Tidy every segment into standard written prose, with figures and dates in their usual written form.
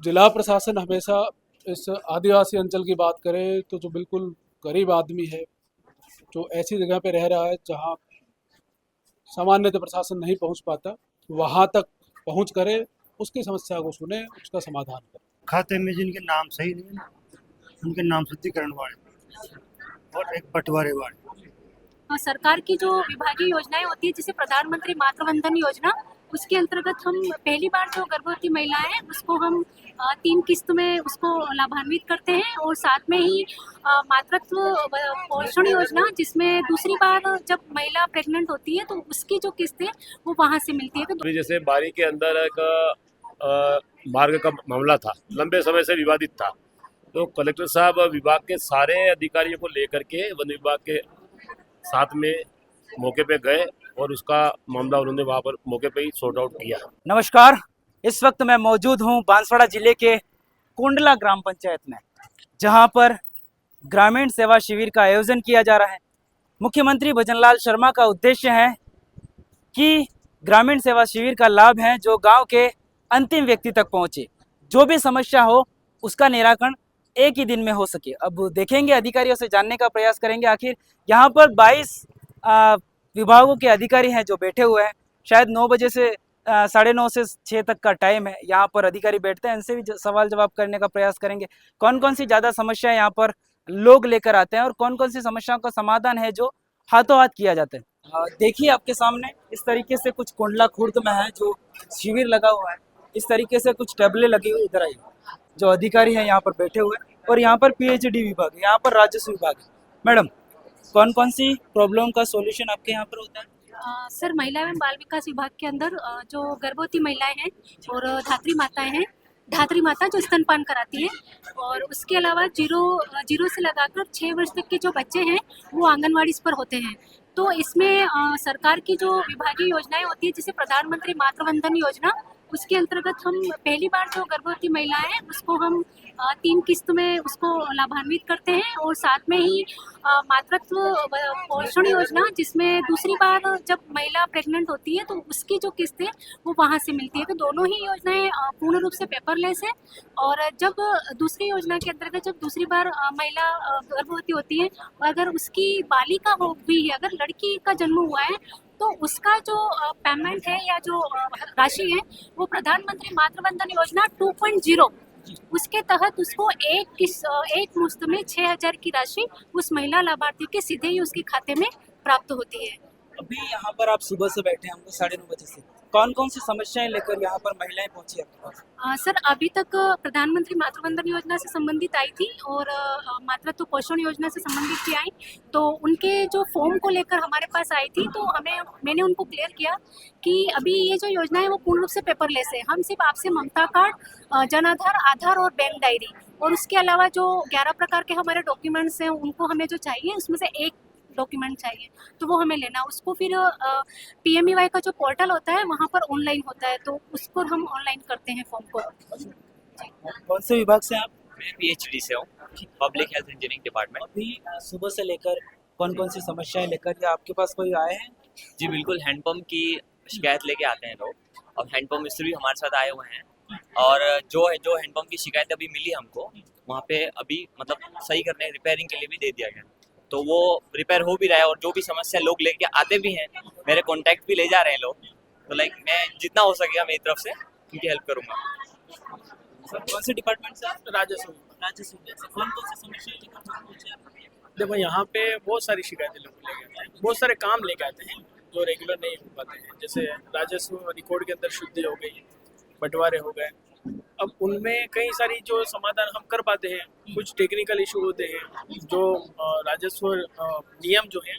जिला प्रशासन हमेशा इस आदिवासी अंचल की बात करे तो जो बिल्कुल गरीब आदमी है, जो ऐसी जगह पे रह रहा है जहाँ सामान्यतः प्रशासन नहीं पहुँच पाता, वहाँ तक पहुँच करे, उसकी समस्या को सुने, उसका समाधान करे। खाते में जिनके नाम सही नहीं है ना, उनके नाम शुद्धिकरण वाले और एक बंटवारे वाले। सरकार की जो विभागीय योजनाएं होती है, जैसे प्रधानमंत्री मातृवंदन योजना, उसके अंतर्गत हम पहली बार जो गर्भवती महिलाएं हैं उसको हम 3 किस्त में उसको लाभान्वित करते हैं, और साथ में ही मातृत्व पोषण योजना, जिसमें दूसरी बार जब महिला प्रेग्नेंट होती है तो उसकी जो किस्त है वो वहाँ से मिलती है। तो अभी जैसे बारी के अंदर एक मार्ग का मामला था, लंबे समय से विवादित था, तो कलेक्टर साहब विभाग के सारे अधिकारियों को लेकर के वन विभाग के साथ में मौके पे गए और उसका मामला उन्होंने वहाँ पर मौके पे ही सॉर्ट आउट किया। नमस्कार, इस वक्त मैं मौजूद हूँ बांसवाड़ा जिले के कुंडला ग्राम पंचायत में, जहाँ पर ग्रामीण सेवा शिविर का आयोजन किया जा रहा है। मुख्यमंत्री भजनलाल शर्मा का उद्देश्य है कि ग्रामीण सेवा शिविर का लाभ है जो गांव के अंतिम व्यक्ति तक पहुंचे, जो भी समस्या हो उसका निराकरण एक ही दिन में हो सके। अब देखेंगे, अधिकारियों से जानने का प्रयास करेंगे। आखिर यहाँ पर 22 विभागों के अधिकारी हैं जो बैठे हुए हैं। शायद 9 बजे से 9:30 से 6 तक का टाइम है, यहाँ पर अधिकारी बैठते हैं। इनसे भी सवाल जवाब करने का प्रयास करेंगे। कौन कौन सी ज़्यादा समस्या यहाँ पर लोग लेकर आते हैं और कौन कौन सी समस्याओं का समाधान है जो हाथों हाथ किया जाता है। देखिए, आपके सामने इस तरीके से कुछ कुंडला खुर्द में है जो शिविर लगा हुआ है। इस तरीके से कुछ टेबलें लगी हुई इधर आई, जो अधिकारी हैं यहाँ पर बैठे हुए हैं, और यहाँ पर पीएचडी विभाग है, यहाँ पर राजस्व विभाग है। मैडम, कौन कौन सी प्रॉब्लम का सॉल्यूशन आपके यहाँ पर होता है? सर, महिला एवं बाल विकास विभाग के अंदर जो गर्भवती महिलाएं हैं और धात्री माताएं हैं, धात्री माता जो स्तनपान कराती है, और उसके अलावा जीरो से लगाकर 6 वर्ष तक के जो बच्चे हैं वो आंगनवाड़ी पर होते हैं। तो इसमें सरकार की जो विभागीय योजनाएं होती है, जैसे प्रधानमंत्री मातृवंदन योजना, उसके अंतर्गत हम पहली बार जो गर्भवती महिलाएं हैं उसको हम 3 किस्त में उसको लाभान्वित करते हैं, और साथ में ही मातृत्व पोषण योजना, जिसमें दूसरी बार जब महिला प्रेग्नेंट होती है तो उसकी जो किस्त है वो वहाँ से मिलती है। तो दोनों ही योजनाएं पूर्ण रूप से पेपरलेस है। और जब दूसरी योजना के अंतर्गत जब दूसरी बार महिला गर्भवती होती है, अगर उसकी बालिका हो भी है, अगर लड़की का जन्म हुआ है, तो उसका जो पेमेंट है या जो राशि है वो प्रधानमंत्री मातृवंदन योजना 2.0, उसके तहत उसको एक मुश्त में 6,000 की राशि उस महिला लाभार्थी के सीधे ही उसके खाते में प्राप्त होती है। अभी यहाँ पर आप सुबह से बैठे हैं, हमको 9:30 बजे से। कौन कौन सी समस्याएं लेकर यहाँ पर महिलाएं पहुंची आपके पास? सर, अभी तक प्रधानमंत्री मातृवंदन योजना से संबंधित आई थी और मातृत्व पोषण योजना से संबंधित भी आई, तो उनके जो फॉर्म को लेकर हमारे पास आई थी, तो मैंने उनको क्लियर किया कि अभी ये जो योजना है वो पूर्ण रूप से पेपरलेस है। हम सिर्फ आपसे ममता कार्ड, जन आधार और बैंक डायरी, और उसके अलावा जो 11 प्रकार के हमारे डॉक्यूमेंट्स हैं उनको हमें जो चाहिए उसमें से एक डॉक्यूमेंट चाहिए, तो वो हमें लेना। उसको फिर PMEY का जो पोर्टल होता है वहाँ पर ऑनलाइन होता है, तो उसको हम ऑनलाइन करते हैं फॉर्म को। कौन से विभाग से आप? मैं PhD से हूँ, पब्लिक हेल्थ इंजीनियरिंग डिपार्टमेंट। अभी सुबह से लेकर कौन कौन सी समस्याएं लेकर या आपके पास कोई आए हैं? जी बिल्कुल, हैंडपम्प की शिकायत लेके आते हैं लोग, और हैंडपम्प मिस्त्री भी हमारे साथ आए हुए हैं। और जो हैंडपम्प की शिकायत अभी मिली हमको, वहाँ पे अभी मतलब सही करने, रिपेयरिंग के लिए भी दे दिया गया, तो वो रिपेयर हो भी रहा है। और जो भी समस्या लोग लेके आते भी हैं, मेरे कॉन्टैक्ट भी ले जा रहे हैं लोग, तो लाइक मैं जितना हो सकेगा मेरी तरफ से उनकी हेल्प करूँगा। सर, कौन से डिपार्टमेंट से आप? राजस्व। राजस्व विभाग से। कौन कौन सी समस्याएं लेकर पहुंचे आप? देखो, यहाँ पे बहुत सारी शिकायतें लोग लेके आते हैं, बहुत सारे काम लेके आते हैं जो रेगुलर नहीं हो पाते हैं। जैसे राजस्व रिकॉर्ड के अंदर शुद्धि हो गई, बंटवारे हो गए। अब उनमें कई सारी जो समाधान हम कर पाते हैं, कुछ टेक्निकल इशू होते हैं जो राजस्व नियम जो है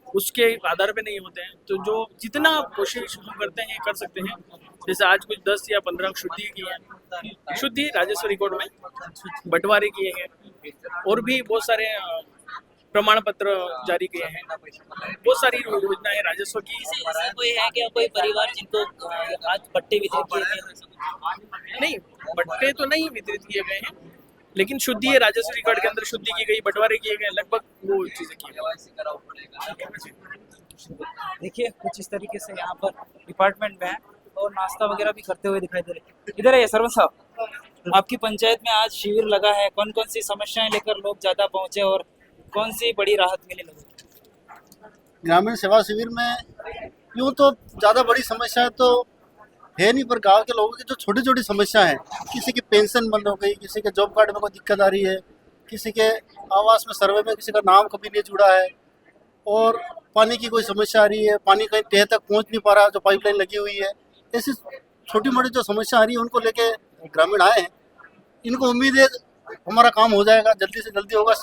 उसके आधार पे नहीं होते हैं, तो जो जितना कोशिश हम करते हैं कर सकते हैं। जैसे आज कुछ 10 या 15 शुद्धि की है, शुद्धि राजस्व रिकॉर्ड में बंटवारे किए हैं, और भी बहुत सारे प्रमाण पत्र जारी किए हैं। बहुत सारी योजनाएं राजस्व की। ऐसा कोई है क्या, कोई परिवार जिनको आज पट्टे वितरित किए गए? नहीं, पट्टे तो नहीं वितरित किए गए हैं, लेकिन शुद्धि है, राजस्व रिकॉर्ड के अंदर शुद्धि की गई, बंटवारे किए गए, लगभग वो चीजें की गई। देखिए, कुछ इस तरीके से यहाँ पर डिपार्टमेंट में है और नाश्ता वगैरह भी करते हुए दिखाई दे रहे हैं। इधर है सरपंच साहब। आपकी पंचायत में आज शिविर लगा है, कौन कौन सी समस्याएं लेकर लोग ज्यादा पहुंचे और कौन सी बड़ी राहत मिली लोगों को? ग्रामीण सेवा शिविर में यूँ तो ज़्यादा बड़ी समस्या तो है नहीं, पर गांव के लोगों की जो छोटी छोटी समस्या है, किसी की पेंशन बंद हो गई, किसी के जॉब कार्ड में कोई दिक्कत आ रही है, किसी के आवास में सर्वे में किसी का नाम कभी नहीं जुड़ा है, और पानी की कोई समस्या आ रही है, पानी कहीं तह तक पहुंच नहीं पा रहा, जो पाइपलाइन लगी हुई है, ऐसी छोटी मोटी जो समस्या आ रही है उनको लेके ग्रामीण आए हैं। इनको उम्मीद है हमारा काम हो जाएगा, जल्दी से जल्दी होगा।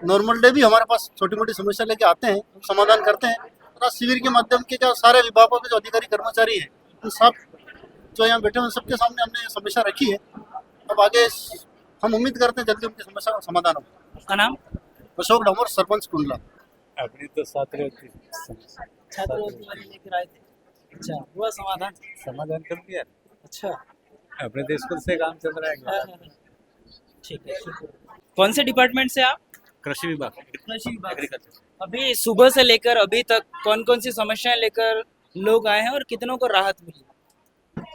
नॉर्मल डे भी हमारे पास छोटी मोटी समस्या लेके आते हैं, समाधान करते हैं। और आज शिविर के माध्यम के क्या सारे विभागों के जो अधिकारी कर्मचारी हैं, उन सब जो यहाँ बैठे हैं, सबके सामने हमने समस्या रखी है। अब आगे हम उम्मीद करते हैं जल्दी उनकी समस्या का समाधान हो। आपका नाम? अशोक डामोर, सरपंच कुंडला। अपनी तो छात्र छात्रवृत्ति वाले लेकर आए थे, अच्छा हुआ समाधान? समाधान कर दिया। अच्छा, अपने तो स्कूल से काम चल रहा हाँ, है। हाँ, हाँ। ठीक है, शुक्रिया। कौन से डिपार्टमेंट से आप? कृषि विभाग। कृषि विभाग। अभी सुबह से लेकर अभी तक कौन कौन सी समस्याएं लेकर लोग आए हैं और कितनों को राहत मिली?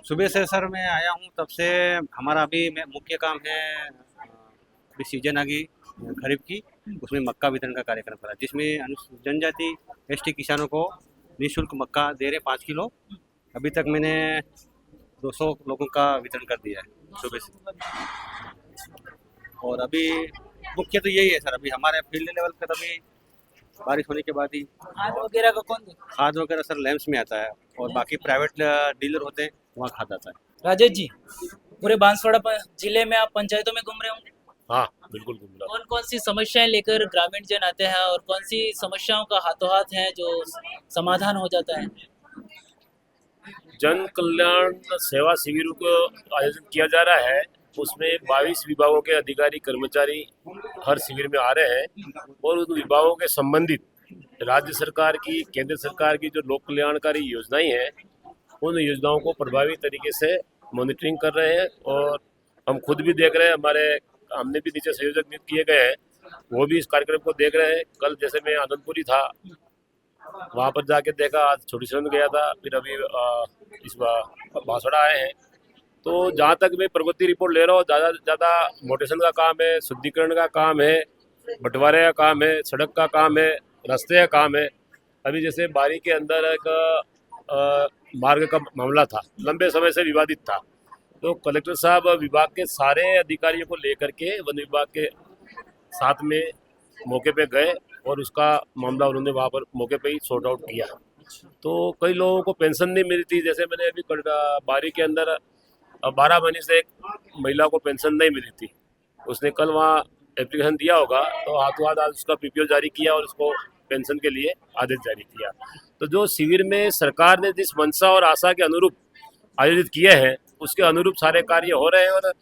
सुबह से सर मैं आया हूँ, तब से हमारा अभी मुख्य काम है, अभी सीजन आ गई खरीफ की, उसमें मक्का वितरण का कार्यक्रम करा, जिसमें अनुसूचित जनजाति एसटी किसानों को निःशुल्क मक्का दे रहे 5 किलो। अभी तक मैंने 200 लोगों का वितरण कर दिया है सुबह से। और अभी मुख्य तो यही है सर, अभी हमारे फील्ड लेवल पर अभी बारिश होने के बाद ही खाद वगैरह का कौन देता? खाद वगैरह सर लैंप्स में आता है, और बाकी प्राइवेट डीलर होते हैं वहाँ खाद आता है। राजेश जी, पूरे बांसवाड़ा जिले में आप पंचायतों में घूम रहे होंगे, हाँ बिल्कुल घूम रहा कौन कौन सी समस्याएं लेकर ग्रामीण जन आते हैं और कौन सी समस्याओं का हाथों हाथ है जो समाधान हो जाता है? हूँ। जन कल्याण सेवा शिविर को आयोजित किया जा रहा है, उसमें 22 विभागों के अधिकारी कर्मचारी हर शिविर में आ रहे हैं, और उन विभागों के संबंधित राज्य सरकार की, केंद्र सरकार की जो लोक कल्याणकारी योजनाएं हैं, उन योजनाओं को प्रभावी तरीके से मॉनिटरिंग कर रहे हैं। और हम खुद भी देख रहे हैं, हमने भी नीचे संयोजक नियुक्त किए गए हैं, वो भी इस कार्यक्रम को देख रहे हैं। कल जैसे मैं आनंदपुरी था, वहाँ पर जाके देखा, आज छोटी सरन गया था, फिर अभी इस बार बांसवाड़ा आए हैं। तो जहाँ तक मैं प्रगति रिपोर्ट ले रहा हूँ, ज़्यादा से ज़्यादा मोटेशन का काम है, शुद्धिकरण का काम है, बंटवारे का काम है, सड़क का काम है, रास्ते का काम है। अभी जैसे बारी के अंदर एक मार्ग का मामला था, लंबे समय से विवादित था, तो कलेक्टर साहब विभाग के सारे अधिकारियों को लेकर के वन विभाग के साथ में मौके पे गए, और उसका मामला उन्होंने वहाँ पर मौके पे ही सॉर्ट आउट किया। तो कई लोगों को पेंशन नहीं मिली थी, जैसे मैंने अभी बारी के अंदर 12 महीने से एक महिला को पेंशन नहीं मिली थी, उसने कल वहाँ एप्लीकेशन दिया होगा, तो हाथों हाथ आज उसका पीपीओ जारी किया और उसको पेंशन के लिए आदेश जारी किया। तो जो शिविर में सरकार ने जिस मंशा और आशा के अनुरूप आयोजित किए हैं, उसके अनुरूप सारे कार्य हो रहे हैं, और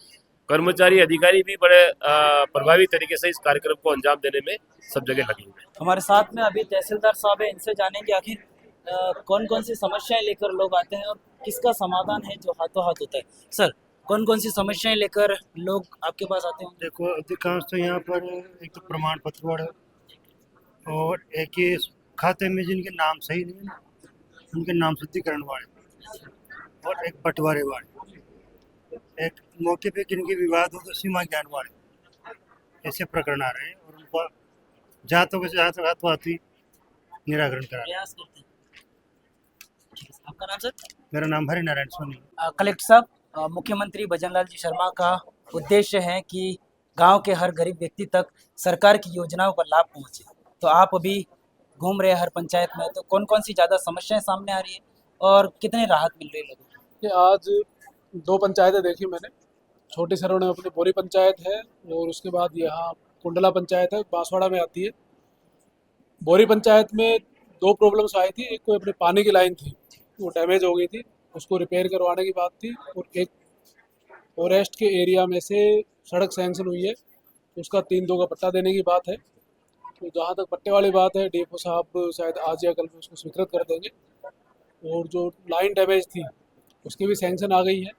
कर्मचारी अधिकारी भी बड़े प्रभावी तरीके से इस कार्यक्रम को अंजाम देने में सब जगह लगे हुए हैं। हमारे साथ में अभी तहसीलदार साहब है, इनसे जानेंगे आखिर कौन कौन सी समस्याएं लेकर लोग आते हैं और किसका समाधान है जो हाथों हाथ होता है। सर, कौन कौन सी समस्याएं लेकर लोग आपके पास आते हैं? देखो, अधिकांश तो यहाँ पर एक तो प्रमाण पत्र वाले, और एक ये खाते में जिनके नाम सही नहीं है ना, उनके नाम शुद्धिकरण वाले, और एक बंटवारे वाले, एक मौके पे जिनके विवाद हो तो सीमा ज्ञान वाले, ऐसे प्रकरण आ रहे हैं, और उनका जहाँ तक हाथों हाथ ही निराकरण करा रहे हैं। प्रयास करते हैं। आपका नाम सर? मेरा नाम हरि नारायण सोनी। कलेक्टर साहब, मुख्यमंत्री भजनलाल जी शर्मा का उद्देश्य है कि गांव के हर गरीब व्यक्ति तक सरकार की योजनाओं का लाभ पहुंचे, तो आप अभी घूम रहे हैं हर पंचायत में, तो कौन कौन सी ज़्यादा समस्याएं सामने आ रही है और कितने राहत मिल रही है लोगों को? कि आज 2 पंचायतें देखी मैंने। छोटी सरवण में अपनी बोरी पंचायत है, और उसके बाद यहाँ कुंडला पंचायत है, बांसवाड़ा में आती है। बोरी पंचायत में 2 प्रॉब्लम्स आई थी। एक कोई अपनी पानी की लाइन थी, वो डैमेज हो गई थी, उसको रिपेयर करवाने की बात थी, और एक फॉरेस्ट के एरिया में से सड़क सैंक्शन हुई है, तो उसका 3-2 का पट्टा देने की बात है। तो जहाँ तक पट्टे वाली बात है, डीएफओ साहब शायद आज या कल में उसको स्वीकृत कर देंगे। और जो लाइन डैमेज थी उसकी भी सैंक्शन आ गई है,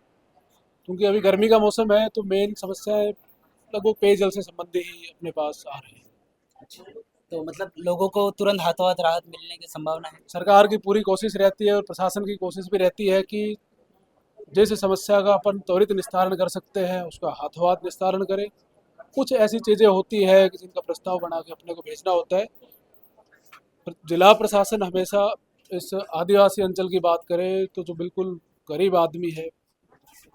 क्योंकि अभी गर्मी का मौसम है, तो मेन समस्या है लगभग पेयजल से संबंधी ही अपने पास आ रही है। तो मतलब लोगों को तुरंत हाथों हाथ राहत मिलने की संभावना है? सरकार की पूरी कोशिश रहती है और प्रशासन की कोशिश भी रहती है कि जिस समस्या का अपन त्वरित निस्तारण कर सकते हैं उसका हाथों हाथ निस्तारण करें। कुछ ऐसी चीज़ें होती है कि जिनका प्रस्ताव बना के अपने को भेजना होता है। जिला प्रशासन हमेशा इस आदिवासी अंचल की बात करें तो जो बिल्कुल गरीब आदमी है,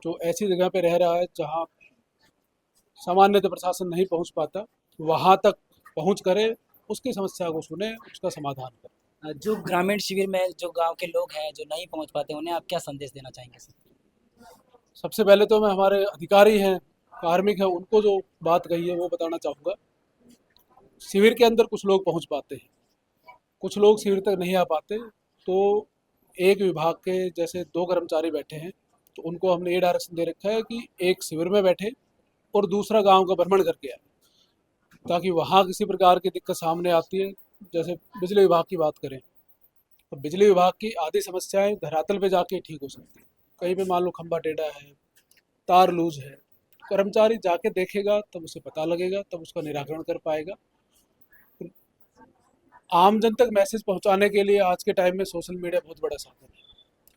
जो ऐसी जगह पे रह रहा है जहाँ सामान्यतः प्रशासन नहीं पहुँच पाता, वहाँ तक पहुँच करे, उसकी समस्या को सुने, उसका समाधान करें। जो ग्रामीण शिविर में जो गांव के लोग हैं जो नहीं पहुंच पाते, उन्हें आप क्या संदेश देना चाहेंगे सर? सबसे पहले तो मैं हमारे अधिकारी हैं, कार्मिक हैं, उनको जो बात कही है वो बताना चाहूँगा। शिविर के अंदर कुछ लोग पहुँच पाते हैं, कुछ लोग शिविर तक नहीं आ पाते, तो एक विभाग के जैसे 2 कर्मचारी बैठे हैं, तो उनको हमने ये डायरेक्शन दे रखा है कि एक शिविर में बैठे और दूसरा गांव का भ्रमण करके आए, ताकि वहाँ किसी प्रकार की दिक्कत सामने आती है। जैसे बिजली विभाग की बात करें तो बिजली विभाग की आधी समस्याएं धरातल पे जाके ठीक हो सकती है। कहीं पे मान लो खंभा टेढ़ा है, तार लूज है, कर्मचारी जाके देखेगा तब उसे पता लगेगा, तब उसका निराकरण कर पाएगा। आम जन तक मैसेज पहुंचाने के लिए आज के टाइम में सोशल मीडिया बहुत बड़ा साधन है,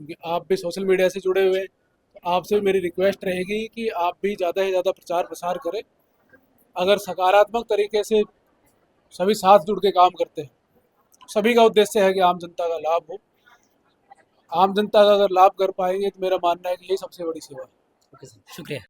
क्योंकि आप भी सोशल मीडिया से जुड़े हुए हैं। तो आपसे मेरी रिक्वेस्ट रहेगी कि आप भी ज़्यादा से ज़्यादा प्रचार प्रसार करें। अगर सकारात्मक तरीके से सभी साथ जुड़ के काम करते हैं, सभी का उद्देश्य है कि आम जनता का लाभ हो। आम जनता का अगर लाभ कर पाएंगे तो मेरा मानना है कि यही सबसे बड़ी सेवा है। ओके सर, शुक्रिया।